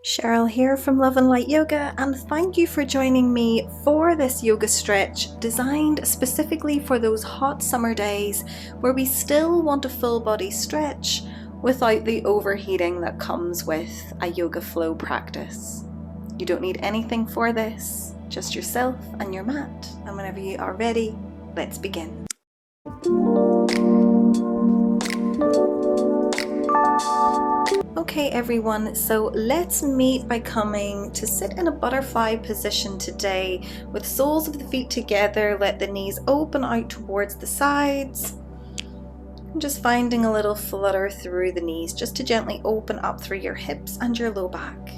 Cheryl here from Love and Light Yoga, and thank you for joining me for this yoga stretch designed specifically for those hot summer days where we still want a full body stretch without the overheating that comes with a yoga flow practice. You don't need anything for this, just yourself and your mat, and whenever you are ready, let's begin. Okay everyone, so let's meet by coming to sit in a butterfly position today with soles of the feet together. Let the knees open out towards the sides. And just finding a little flutter through the knees just to gently open up through your hips and your low back.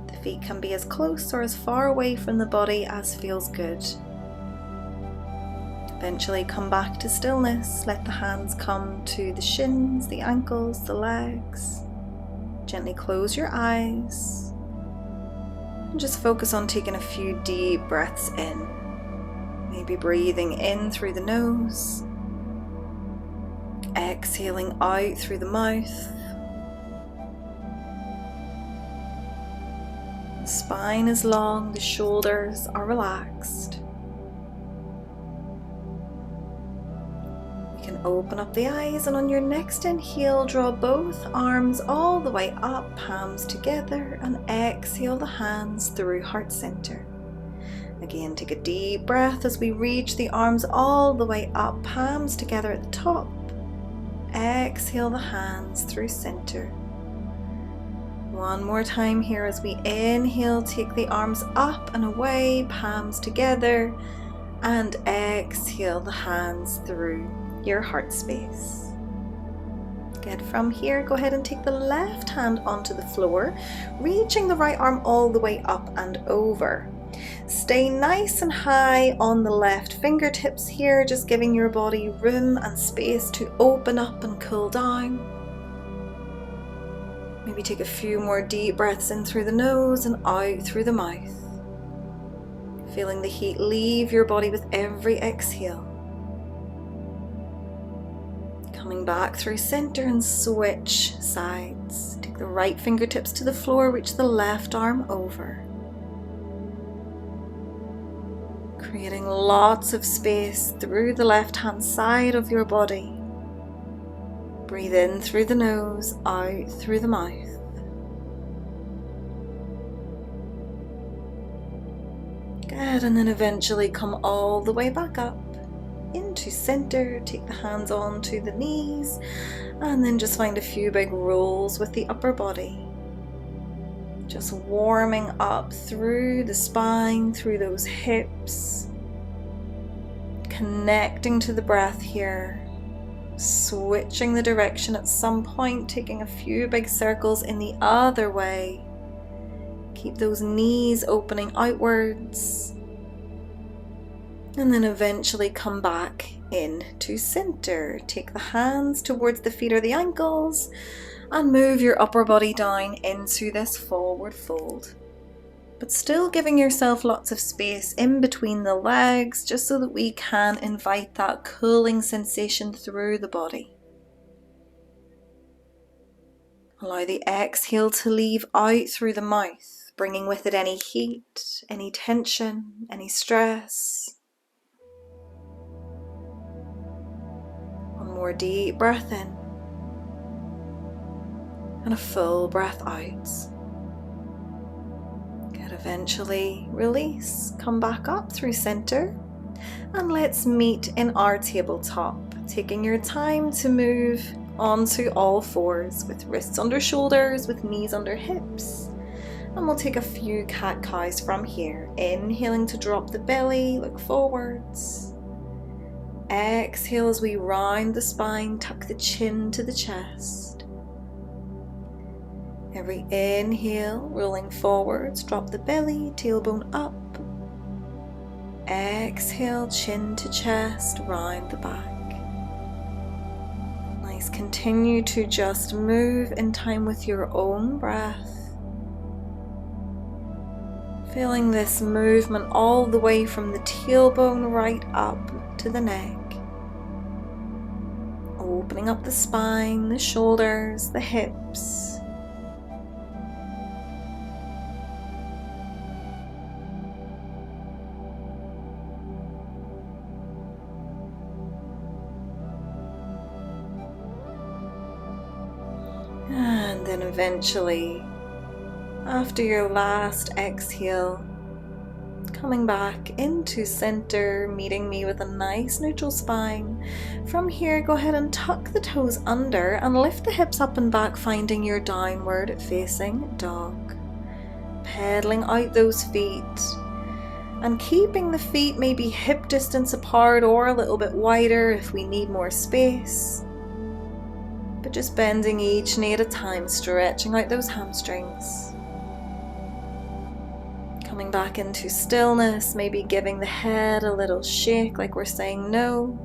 The feet can be as close or as far away from the body as feels good. Eventually come back to stillness. Let the hands come to the shins, the ankles, the legs. Gently close your eyes. And just focus on taking a few deep breaths in. Maybe breathing in through the nose. Exhaling out through the mouth. The spine is long, the shoulders are relaxed. Open up the eyes, and on your next inhale, draw both arms all the way up, palms together, and exhale the hands through heart center. Again, take a deep breath as we reach the arms all the way up, palms together at the top. Exhale the hands through center. One more time here as we inhale, take the arms up and away, palms together, and exhale the hands through your heart space. Good. From here, go ahead and take the left hand onto the floor, reaching the right arm all the way up and over. Stay nice and high on the left fingertips here, just giving your body room and space to open up and cool down. Maybe take a few more deep breaths in through the nose and out through the mouth. Feeling the heat leave your body with every exhale. Coming back through center and switch sides. Take the right fingertips to the floor, reach the left arm over. Creating lots of space through the left hand side of your body. Breathe in through the nose, out through the mouth. Good, and then eventually come all the way back up into center. Take the hands onto the knees and then just find a few big rolls with the upper body. Just warming up through the spine, through those hips. Connecting to the breath here. Switching the direction at some point, taking a few big circles in the other way. Keep those knees opening outwards. And then eventually come back in to center. Take the hands towards the feet or the ankles and move your upper body down into this forward fold. But still giving yourself lots of space in between the legs, just so that we can invite that cooling sensation through the body. Allow the exhale to leave out through the mouth, bringing with it any heat, any tension, any stress. One more deep breath in and a full breath out. Good. Eventually release, come back up through center, and let's meet in our tabletop, taking your time to move onto all fours with wrists under shoulders, with knees under hips. And we'll take a few cat-cows from here. Inhaling to drop the belly, look forwards. Exhale as we round the spine, tuck the chin to the chest. Every inhale, rolling forwards, drop the belly, tailbone up. Exhale, chin to chest, round the back. Nice, continue to just move in time with your own breath. Feeling this movement all the way from the tailbone right up to the neck. Opening up the spine, the shoulders, the hips. then eventually, after your last exhale, coming back into center, meeting me with a nice neutral spine. From here, go ahead and tuck the toes under and lift the hips up and back, finding your downward facing dog. Pedaling out those feet and keeping the feet maybe hip distance apart or a little bit wider if we need more space. But just bending each knee at a time, stretching out those hamstrings. Coming back into stillness, maybe giving the head a little shake like we're saying no.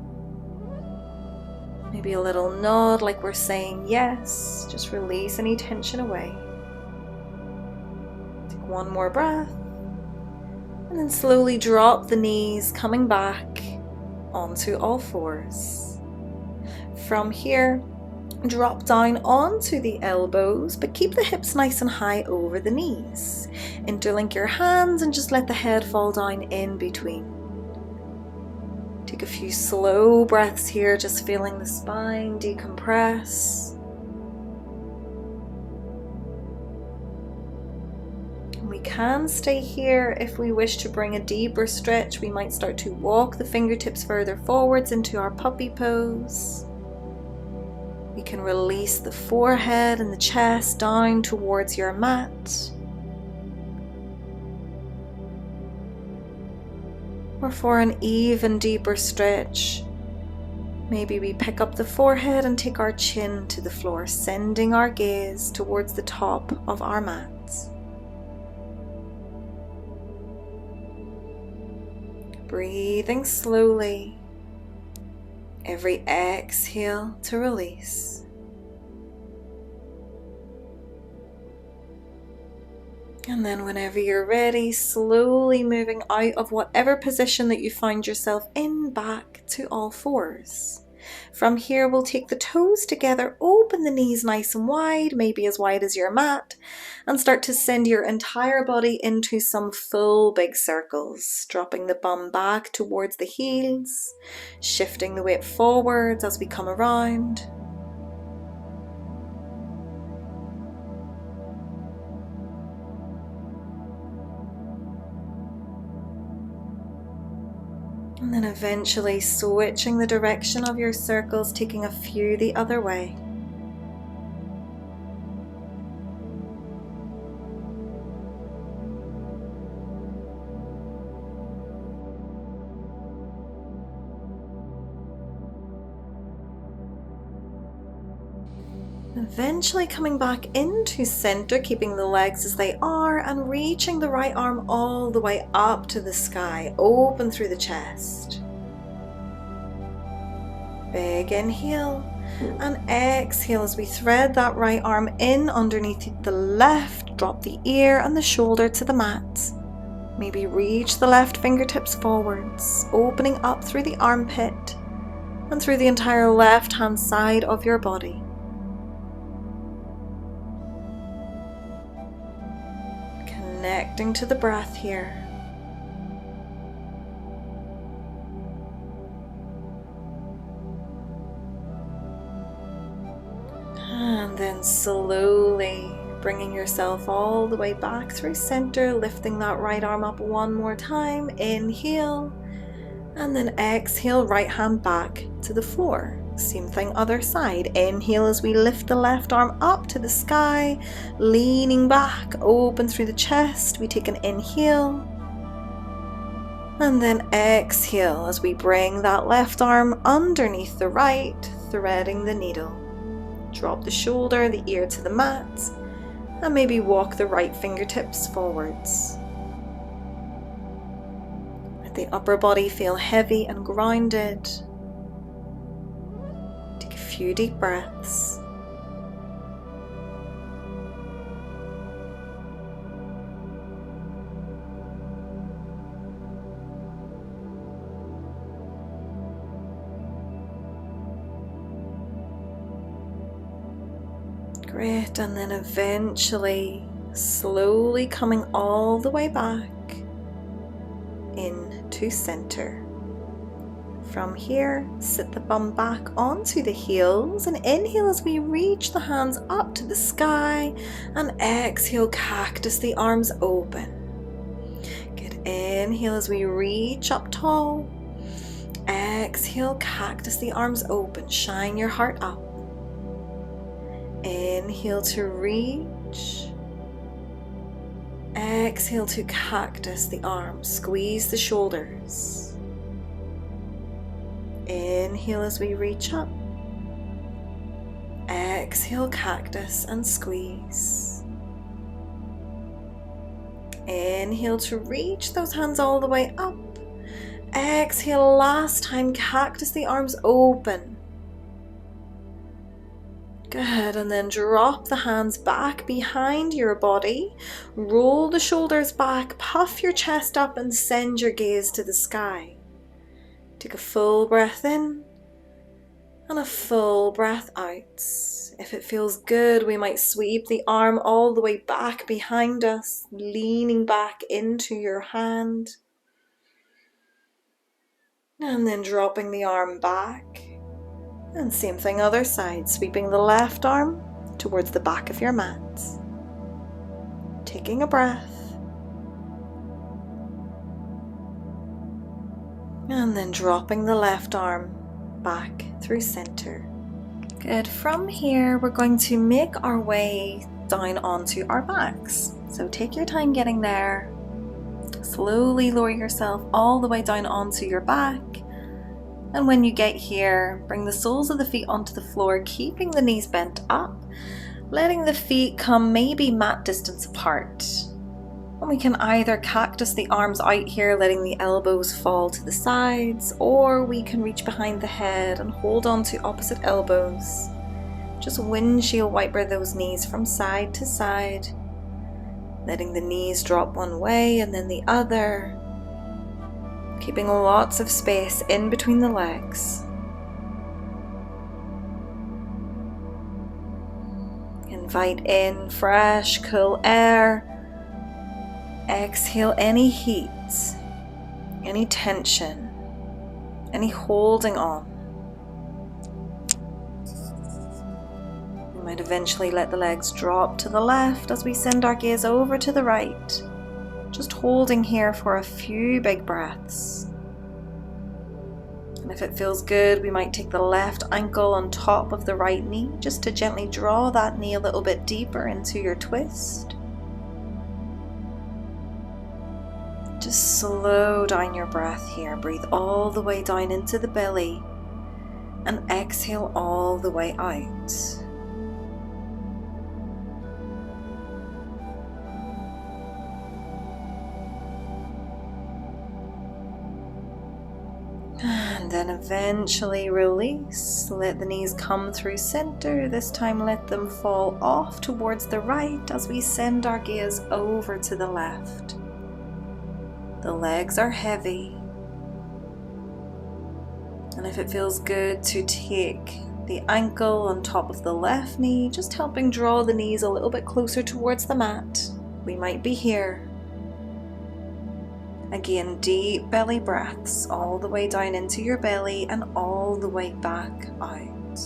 Maybe a little nod like we're saying yes. Just release any tension away. Take one more breath. And then slowly drop the knees, coming back onto all fours. From here, drop down onto the elbows, but keep the hips nice and high over the knees. Interlink your hands and just let the head fall down in between. Take a few slow breaths here, just feeling the spine decompress. We can stay here. If we wish to bring a deeper stretch, we might start to walk the fingertips further forwards into our puppy pose. We can release the forehead and the chest down towards your mat. Or for an even deeper stretch, maybe we pick up the forehead and take our chin to the floor, sending our gaze towards the top of our mat. Breathing slowly, every exhale to release. And then whenever you're ready, slowly moving out of whatever position that you find yourself in, back to all fours. From here, we'll take the toes together, open the knees nice and wide, maybe as wide as your mat, and start to send your entire body into some full big circles, dropping the bum back towards the heels, shifting the weight forwards as we come around. And then eventually switching the direction of your circles, taking a few the other way. Eventually coming back into center, keeping the legs as they are and reaching the right arm all the way up to the sky, open through the chest. Big inhale and exhale as we thread that right arm in underneath the left, drop the ear and the shoulder to the mat. Maybe reach the left fingertips forwards, opening up through the armpit and through the entire left hand side of your body. Connecting to the breath here. And then slowly bringing yourself all the way back through center, lifting that right arm up one more time. Inhale, and then exhale, right hand back to the floor. Same thing, other side. Inhale as we lift the left arm up to the sky, leaning back, open through the chest. We take an inhale. And then exhale as we bring that left arm underneath the right, threading the needle. Drop the shoulder, the ear to the mat, and maybe walk the right fingertips forwards. Let the upper body feel heavy and grounded. Take a few deep breaths. Great, and then eventually slowly coming all the way back into center. From here, sit the bum back onto the heels and inhale as we reach the hands up to the sky, and exhale, cactus the arms open. Good. Inhale as we reach up tall. Exhale, cactus the arms open. Shine your heart up. Inhale to reach. Exhale to cactus the arms. Squeeze the shoulders. Inhale as we reach up. Exhale, cactus and squeeze. Inhale to reach those hands all the way up. Exhale, last time, cactus the arms open. Good, and then drop the hands back behind your body. Roll the shoulders back, puff your chest up and send your gaze to the sky. Take a full breath in and a full breath out. If it feels good, we might sweep the arm all the way back behind us, leaning back into your hand. And then dropping the arm back. And same thing other side, sweeping the left arm towards the back of your mat. Taking a breath. And then dropping the left arm back through center. Good. From here, we're going to make our way down onto our backs. So take your time getting there. Slowly lower yourself all the way down onto your back. And when you get here, bring the soles of the feet onto the floor, keeping the knees bent up, letting the feet come maybe mat distance apart. And we can either cactus the arms out here, letting the elbows fall to the sides, or we can reach behind the head and hold on to opposite elbows. Just windshield wiper those knees from side to side, letting the knees drop one way and then the other. Keeping lots of space in between the legs. Invite in fresh, cool air. Exhale any heat, any tension, any holding on. We might eventually let the legs drop to the left as we send our gaze over to the right. Just holding here for a few big breaths. And if it feels good, we might take the left ankle on top of the right knee, just to gently draw that knee a little bit deeper into your twist. Just slow down your breath here. Breathe all the way down into the belly and exhale all the way out. And then eventually release. Let the knees come through center. This time let them fall off towards the right as we send our gaze over to the left. The legs are heavy. And if it feels good to take the ankle on top of the left knee, just helping draw the knees a little bit closer towards the mat. We might be here. Again, deep belly breaths all the way down into your belly and all the way back out.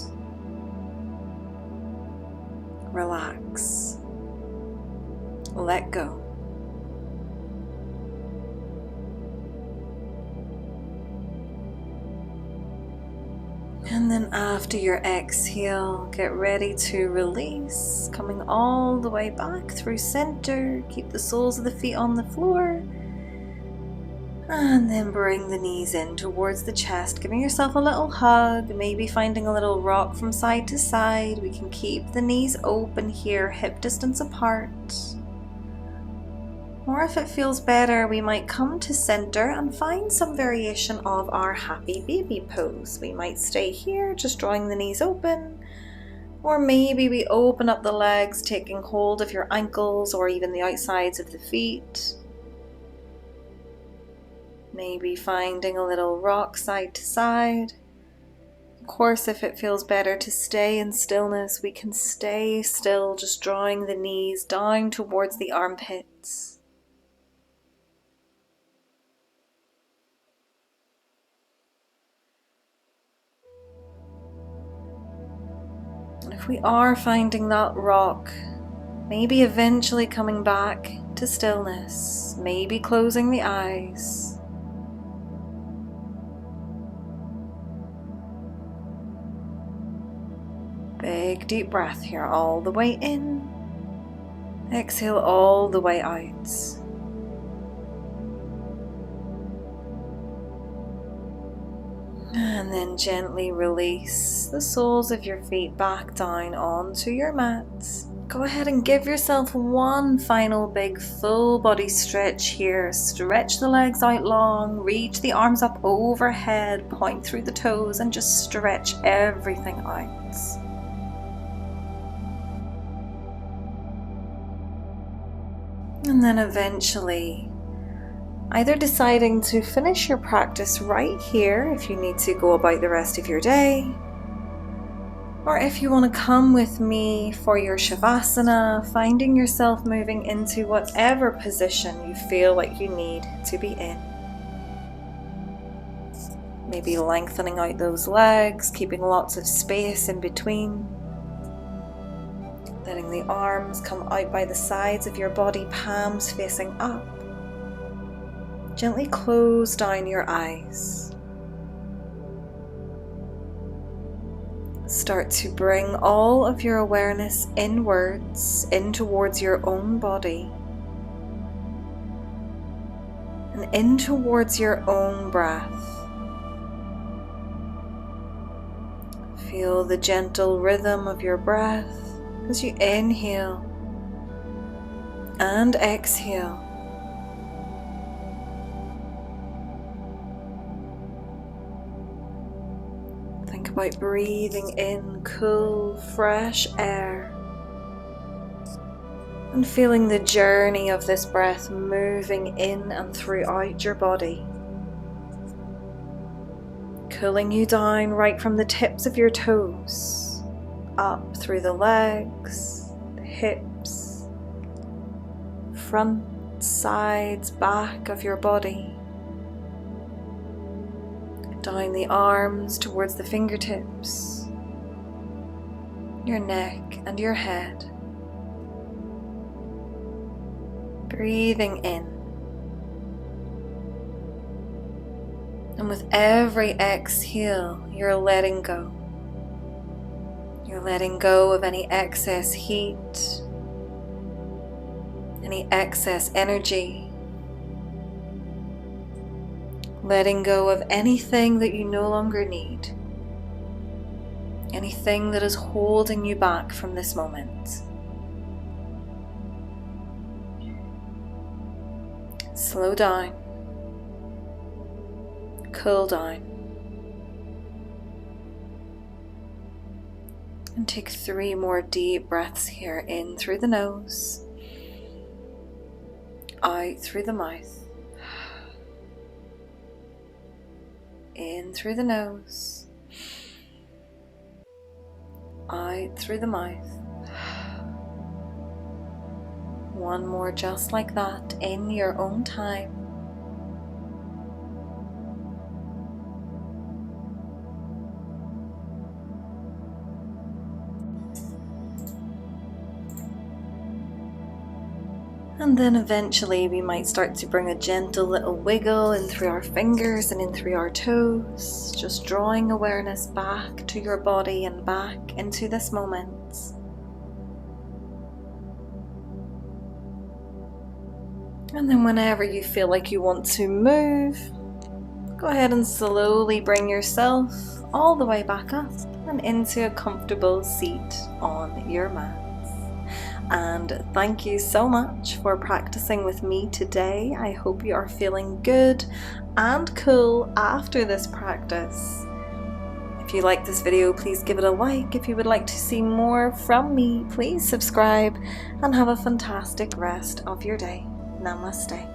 Relax. Let go. And then after your exhale, get ready to release, coming all the way back through center. Keep the soles of the feet on the floor. And then bring the knees in towards the chest, giving yourself a little hug, maybe finding a little rock from side to side. We can keep the knees open here, hip distance apart. Or if it feels better, we might come to center and find some variation of our happy baby pose. We might stay here, just drawing the knees open. Or maybe we open up the legs, taking hold of your ankles or even the outsides of the feet. Maybe finding a little rock side to side. Of course, if it feels better to stay in stillness, we can stay still, just drawing the knees down towards the armpits. If we are finding that rock, maybe eventually coming back to stillness, maybe closing the eyes. Big deep breath here, all the way in. Exhale all the way out. And then gently release the soles of your feet back down onto your mat. Go ahead and give yourself one final big full body stretch here. Stretch the legs out long, reach the arms up overhead, point through the toes, and just stretch everything out. And then eventually, either deciding to finish your practice right here if you need to go about the rest of your day, or if you want to come with me for your Savasana, finding yourself moving into whatever position you feel like you need to be in. Maybe lengthening out those legs, keeping lots of space in between. Letting the arms come out by the sides of your body, palms facing up. Gently close down your eyes. Start to bring all of your awareness inwards, in towards your own body. And in towards your own breath. Feel the gentle rhythm of your breath as you inhale and exhale. Think about breathing in cool, fresh air and feeling the journey of this breath moving in and throughout your body. Cooling you down right from the tips of your toes, up through the legs, the hips, front, sides, back of your body, down the arms towards the fingertips, your neck and your head. Breathing in. And with every exhale, you're letting go. You're letting go of any excess heat, any excess energy, letting go of anything that you no longer need, anything that is holding you back from this moment. Slow down, cool down. And take 3 more deep breaths here, in through the nose, out through the mouth, in through the nose, out through the mouth. One more just like that, in your own time. And then eventually we might start to bring a gentle little wiggle in through our fingers and in through our toes, just drawing awareness back to your body and back into this moment. And then whenever you feel like you want to move, go ahead and slowly bring yourself all the way back up and into a comfortable seat on your mat. And thank you so much for practicing with me today. I hope you are feeling good and cool after this practice. If you like this video, please give it a like. If you would like to see more from me, please subscribe and have a fantastic rest of your day. Namaste.